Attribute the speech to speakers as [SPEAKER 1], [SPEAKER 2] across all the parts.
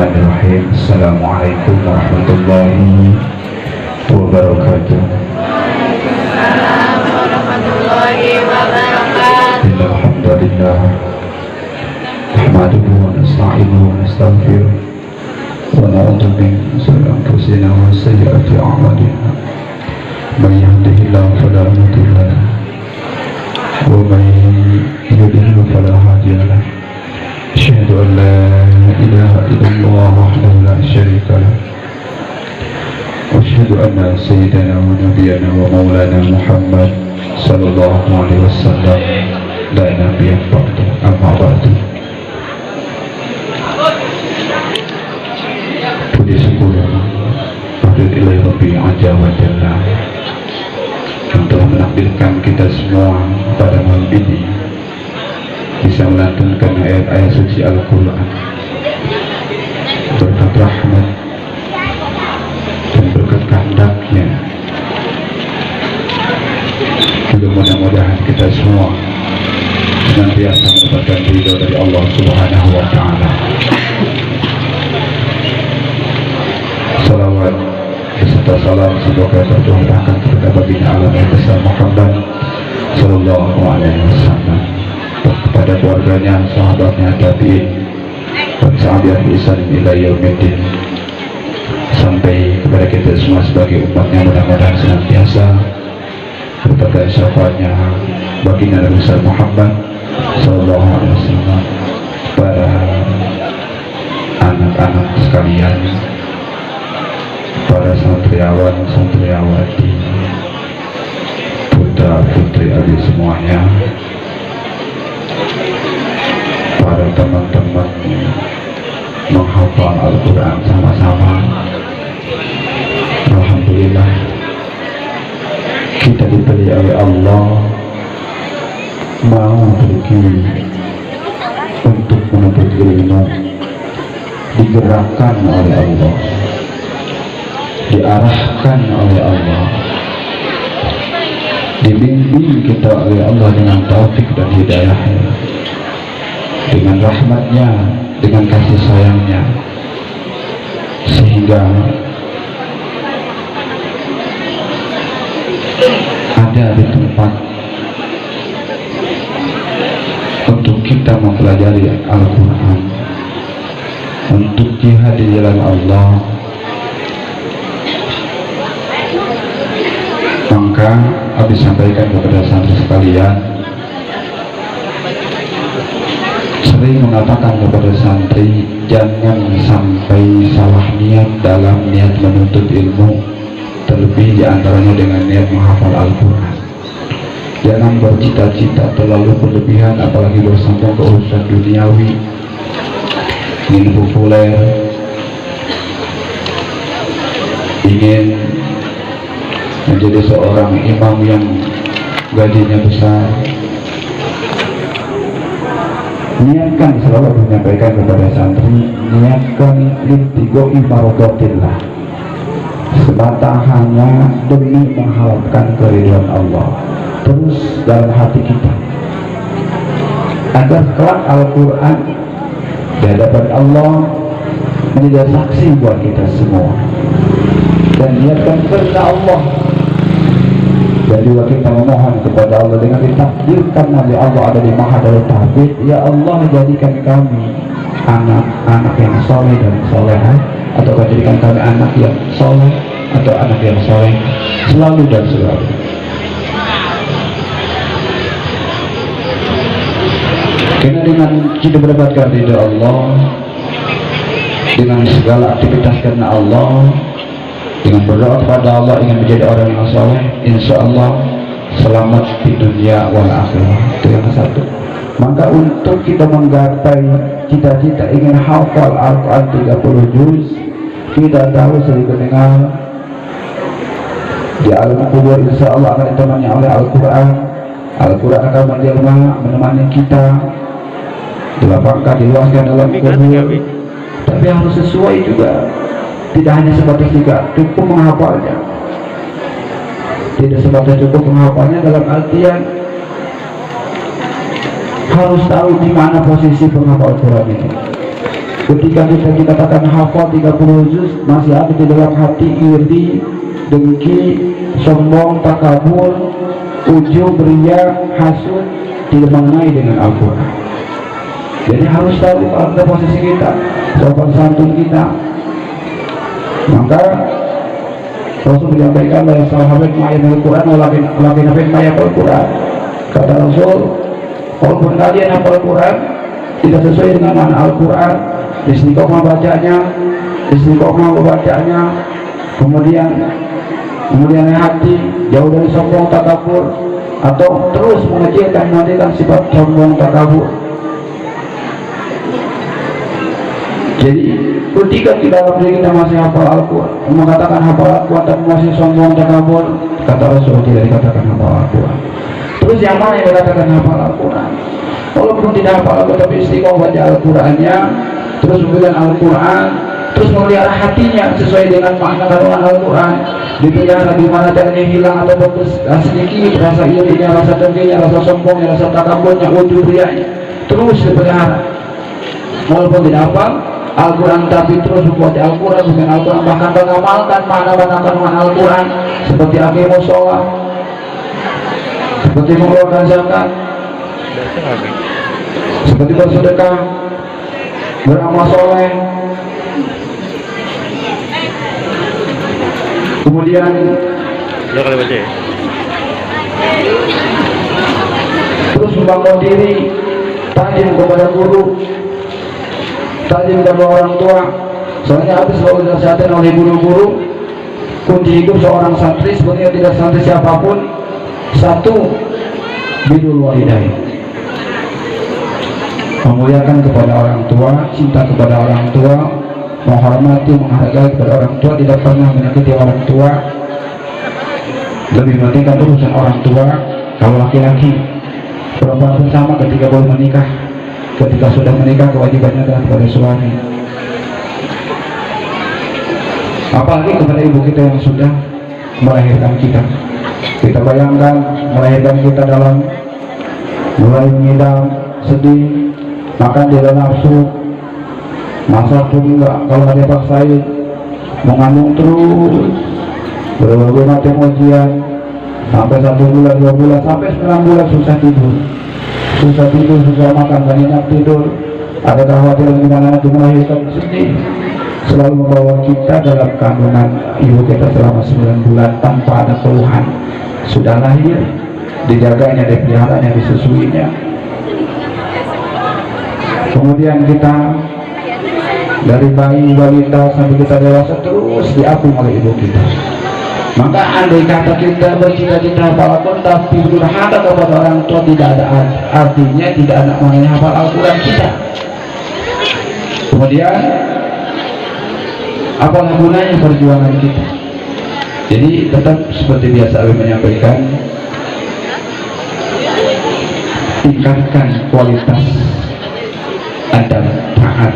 [SPEAKER 1] Bismillahirrahmanirrahim. Assalamualaikum warahmatullahi wabarakatuh.
[SPEAKER 2] Waalaikumsalam warahmatullahi wabarakatuh.
[SPEAKER 1] Alhamdulillah. Nahmaduhu wa nasta'inuhu wa nastaghfiruh. Wa na'udzu min shururi anfusina wa sayyiati a'malina. May yahdihillahu fala mudilla lahu wa may yudlil fala hadiya lahu. Asyhadu an la ilaha illallah wahdahu la syarika lahu. Asyhadu anna sayyidana wa nabiyyana wa maulana Muhammad sallallahu alaihi wasallam la nabiyya ba'du, amma ba'du. Puji syukur pada ilahi Rabbi azza wa jalla yang telah menakdirkan kita semua pada malam ini bisa melantunkan ayat-ayat suci Al-Quran berkat rahmat dan berkat kehendaknya. Juga mudah-mudahan kita semua senantiasa mendapatkan ridho dari Allah Subhanahu wa Ta'ala. Salawat beserta salam semoga tertumpahkan kepada baginda alam yang besar Muhammad sallallahu alaihi wasallam, kepada keluarganya, sahabatnya, tabi'in dan sahabat ihsan ila yaumiddin, sampai kepada kita semua sebagai umatnya. Mudah-mudahan senantiasa berkat syafaatnya baginda Nabi besar Muhammad sallallahu alaihi wasallam, para anak-anak sekalian, para santriawan santriawati, putra putri abi semuanya, para teman-teman menghafal Al-Quran sama-sama. Alhamdulillah, kita diberi oleh Allah mau pergi untuk menuntut ilmu, digerakkan oleh Allah, diarahkan oleh Allah, dibimbing kita oleh Allah dengan taufik dan hidayahnya, dengan rahmatnya, dengan kasih sayangnya, sehingga ada di tempat untuk kita mempelajari Al-Quran, untuk jihad di jalan Allah. Maka habis sampaikan kepada santri sekalian, sering mengatakan kepada santri, jangan sampai salah niat dalam niat menuntut ilmu, terlebih diantaranya dengan niat menghafal Al-Quran. Jangan bercita-cita terlalu berlebihan, apalagi bersambung ke urusan duniawi, ingin populer, ingin menjadi seorang imam yang gajinya besar. Niatkan, selalu menyampaikan kepada santri, niatkan lintigo imarodotillah, semata hanya demi mengharapkan keridhaan Allah terus dalam hati kita, agar kelak Al-Quran di hadapan Allah menjadi saksi buat kita semua. Dan niatkan karena Allah. Dan juga kita memohon kepada Allah dengan ditakdirkan oleh Allah ada di Mahadul Tahbid, ya Allah jadikan kami anak-anak yang soleh dan solehah, atau jadikan kami anak yang soleh atau anak yang soleh selalu dan selalu. Karena dengan kita mendapatkan ridha Allah, dengan segala aktivitas karena Allah, dengan berdoa kepada Allah ingin menjadi orang yang soleh, insya Allah selamat di dunia wal akhirah. Itu yang satu. Maka untuk kita menggapai cita-cita ingin hafal Al-Quran 30 juz, kita tahu sering mendengar di alam kubur insya Allah akan ditemani oleh Al-Quran. Al-Quran akan menjelma menemani kita, dilapangkan, diluaskan dalam kubur. Tapi harus sesuai juga. Tidak hanya sebatas juga cukup menghafalnya, tidak sebatas cukup menghafalnya dalam artian harus tahu di mana posisi penghafal Al-Quran ini. Ketika kita katakan hafal 30 juz, masih ada di dalam hati iri, dengki, sombong, takabur, ujub, riya, hasud, tidak mengenai dengan Al-Quran. Jadi harus tahu ada posisi kita, sopan santun kita. Maka Rasul menyampaikan bahwa sahabat ma'in Al-Quran walakin hafid ma'in Al-Quran. Kata Rasul, walaupun kalian hafal Al-Quran tidak sesuai dengan makna Al-Quran, istiqomah membacanya, kemudian hati jauh dari sombong takabur, atau terus mengecilkan menghentikan sifat sombong takabur. Jadi ketika di dalam diri kita masih hafal Al-Quran, mengatakan hafal Al-Quran tapi masih sombong takabur, kata Rasul tidak dikatakan hafal Al-Quran. Terus yang mana yang dikatakan hafal Al-Quran? Walaupun tidak hafal Al-Quran tapi istiqomah baca Al-Qurannya, terus memberikan Al-Quran, terus melihara hatinya sesuai dengan makna kandungan Al-Quran, dipelihara gimana caranya hilang atau bagus sedikit rasa irinya, rasa dengkinya, rasa sombongnya, rasa takaburnya, ujub riyanya, terus dipelihara. Walaupun tidak hafal Al-Quran tapi terus membaca Al-Quran, bukan Al-Quran, bahkan mengamalkan makna-makna kandungan Al-Quran seperti aqimus sholat, seperti mengeluarkan zakat, seperti bersedekah, beramal soleh, kemudian terus membangun diri, tajam kepada guru, tajam kepada orang tua. Soalnya habis selalu dinasihatkan oleh guru-guru, kunci hidup seorang santri sebenarnya tidak santri siapapun, satu, birrul walidain, memuliakan kepada orang tua, cinta kepada orang tua, menghormati, menghargai kepada orang tua, tidak pernah menyakiti orang tua, lebih mementingkan urusan orang tua. Kalau laki-laki, perempuan pun sama ketika belum menikah. Ketika sudah menikah, kewajibannya adalah kepada suami. Apalagi kepada ibu kita yang sudah melahirkan kita. Kita bayangkan melahirkan kita dalam mulai ngidam, sedih, makan tidak nafsu, masak pun enggak, kalau ada paksain, mengandung terus berbagai macam ujian sampai 1 bulan, 2 bulan, sampai 9 bulan susah tidur, susah makan, dan enak tidur, ada kekhawatiran gimana nanti melahirkan, sedih. Selalu membawa kita dalam kandungan ibu kita selama 9 bulan tanpa ada keluhan. Sudah lahir, dijaganya, dipeliharanya, disusuinya. Kemudian kita dari bayi, balita sampai kita dewasa terus diapung oleh ibu kita. Maka andai kata kita bercita-cita hafal Al-Quran tapi durhaka kepada orang tua, tidak ada artinya, tidak ada maknanya hafal Al-Quran kita. Kemudian apalah gunanya perjuangan kita? Jadi tetap seperti biasa Abi menyampaikan, tingkatkan kualitas adab taat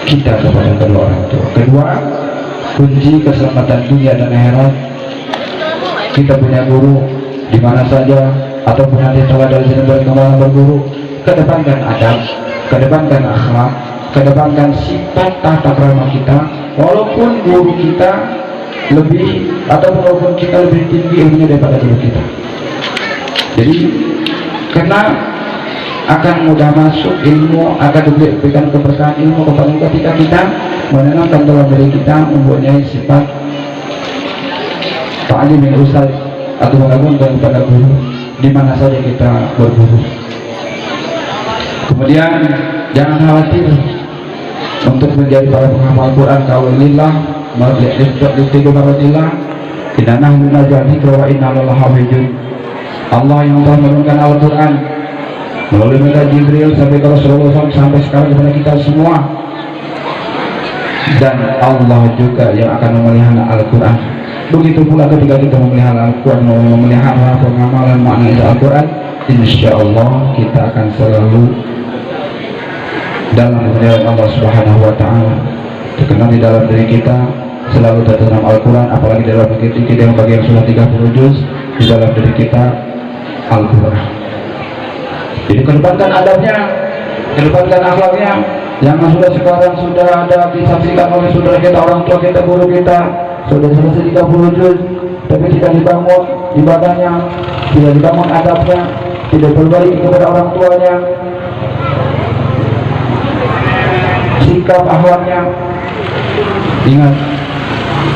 [SPEAKER 1] kita kepada kedua orang tua. Kedua, kunci keselamatan dunia dan akhirat, kita punya guru di mana saja ataupun nanti telah dari sini berkembang berguru, kedepankan adab, kedepankan akhlak, kedepankan sifat tata krama kita. Walaupun guru kita lebih atau walaupun kita lebih tinggi ilmunya daripada guru kita, jadi karena akan mudah masuk ilmu, akan diberikan keberkahan ilmu kepada ketika kita menanamkan dalam diri kita mempunyai sifat ta'lim min ustaz atau mengagungkan kepada guru di mana saja kita berguru. Kemudian jangan khawatir untuk menjadi para penghafal Quran. Kalau lillah marlillah tidak nahnu najati wa inna lillahi hafizun. Allah yang telah menurunkan Al-Quran melalui malaikat Jibril sampai ke Rasulullah SAW, sampai sekarang kepada kita semua, dan Allah juga yang akan memelihara Al-Quran. Begitu pula ketika kita memelihara Al-Quran, memelihara pengamalan makna Al-Quran, insya Allah kita akan selalu dalam kemuliaan Allah Subhanahu wa Ta'ala. Terkenal di dalam diri kita selalu tertanam Al-Quran, apalagi dalam diri kita yang bagi yang sudah 30 juz di dalam diri kita Al-Quran. Jadi kedepankan adabnya, kedepankan akhlaknya, Yang sudah sekarang sudah ada disaksikan oleh saudara kita, orang tua kita, guru kita, sudah selesai 30 juz, tapi tidak dibangun ibadahnya, tidak dibangun adabnya, tidak berbalik kepada orang tuanya, sikap akhlaknya. Ingat,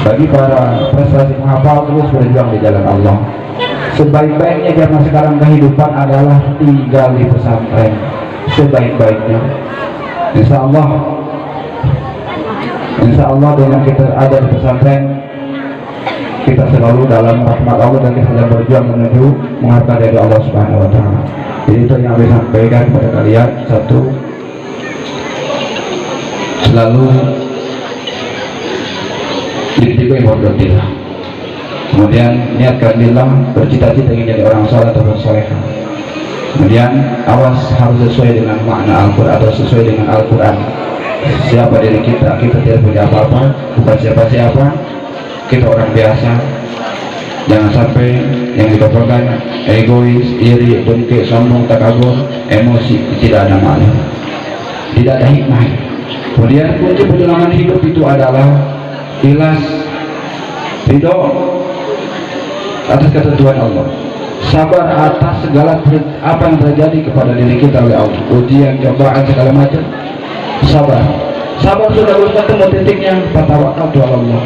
[SPEAKER 1] bagi para prestasi menghafal terus berjuang di jalan Allah. Sebaik-baiknya karena sekarang kehidupan adalah tinggal di pesantren. Sebaik-baiknya, insya Allah dengan kita ada di pesantren, kita selalu dalam rahmat Allah dan kita sedang berjuang menuju mengharapkan dari Allah Subhanahu Wa Taala. Jadi itu yang saya sampaikan kepada kalian. Satu, selalu dididik ibadah. Kemudian niatkan lillah, bercita-cita ingin jadi orang saleh atau salehah. Kemudian awas, harus sesuai dengan makna Al-Quran atau sesuai dengan Al-Quran. Siapa diri kita? Kita tidak punya apa-apa, bukan siapa-siapa, kita orang biasa. Jangan sampai yang kita pegang egois, iri, dengki, sombong, takabur, emosi, tidak ada makna, tidak ada hikmah. Kemudian kunci perjalanan hidup itu adalah ikhlas, ridho atas ketentuan Allah, sabar atas segala apa yang terjadi kepada diri kita oleh Allah, ujian, cobaan, segala macam. Sabar sudah ketemu titiknya, fatawakal tu Allah,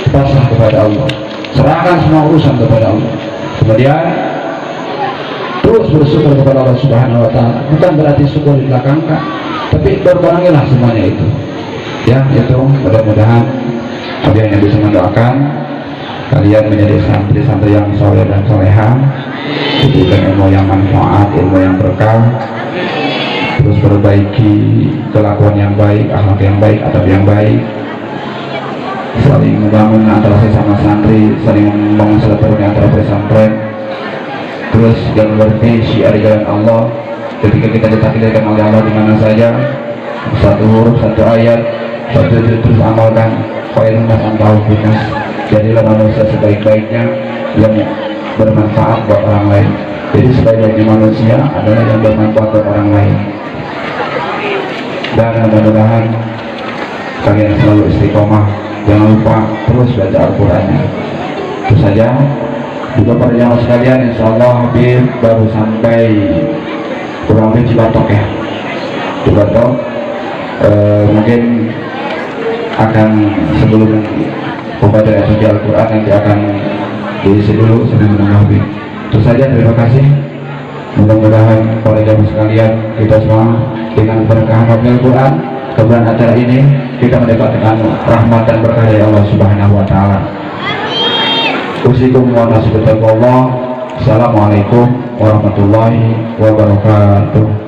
[SPEAKER 1] pasrah kepada Allah, serahkan semua urusan kepada Allah. Kemudian terus bersyukur kepada Allah Subhanahu Wa Taala. Bukan berarti syukur di belakangkan, tapi berbarengilah semuanya itu. Ya, itu mudah-mudahan kalian yang bisa mendoakan kalian menjadi santri-santri yang soleh dan soleha, diberikan ilmu yang manfaat, ilmu yang berkah, terus perbaiki kelakuan yang baik, akhlak yang baik, adab yang baik, saling membangun antara sesama santri, saling membangun silaturahmi antara pesantren, terus jangan berhenti syiar jalan Allah. Ketika kita ditakdirkan oleh Allah di mana saja, satu huruf, satu ayat, satu juz, terus amalkan. Khairun nas antau finas, jadilah manusia sebaik-baiknya yang bermanfaat buat orang lain. Jadi sebaik-baiknya manusia adalah yang bermanfaat buat orang lain. Dan mudah-mudahan kalian selalu istiqomah, jangan lupa terus baca Al-Qurannya. Itu saja. Juga para jamaah sekalian, insya Allah Habib baru sampai kurang lebih Cibatok ya, Cibatok. Mungkin akan sebelum membaca suci Al-Quran nanti akan diisi dulu sebelum menunggu Habib. Itu saja, terima kasih. Mudah-mudahan para jamaah sekalian, kita semua dengan berkah Al-Quran, kemudian acara ini kita mendapatkan rahmat dan berkah dari Allah Subhanahu Wa Taala. Usikum wa nasihatullah. Assalamualaikum warahmatullahi wabarakatuh.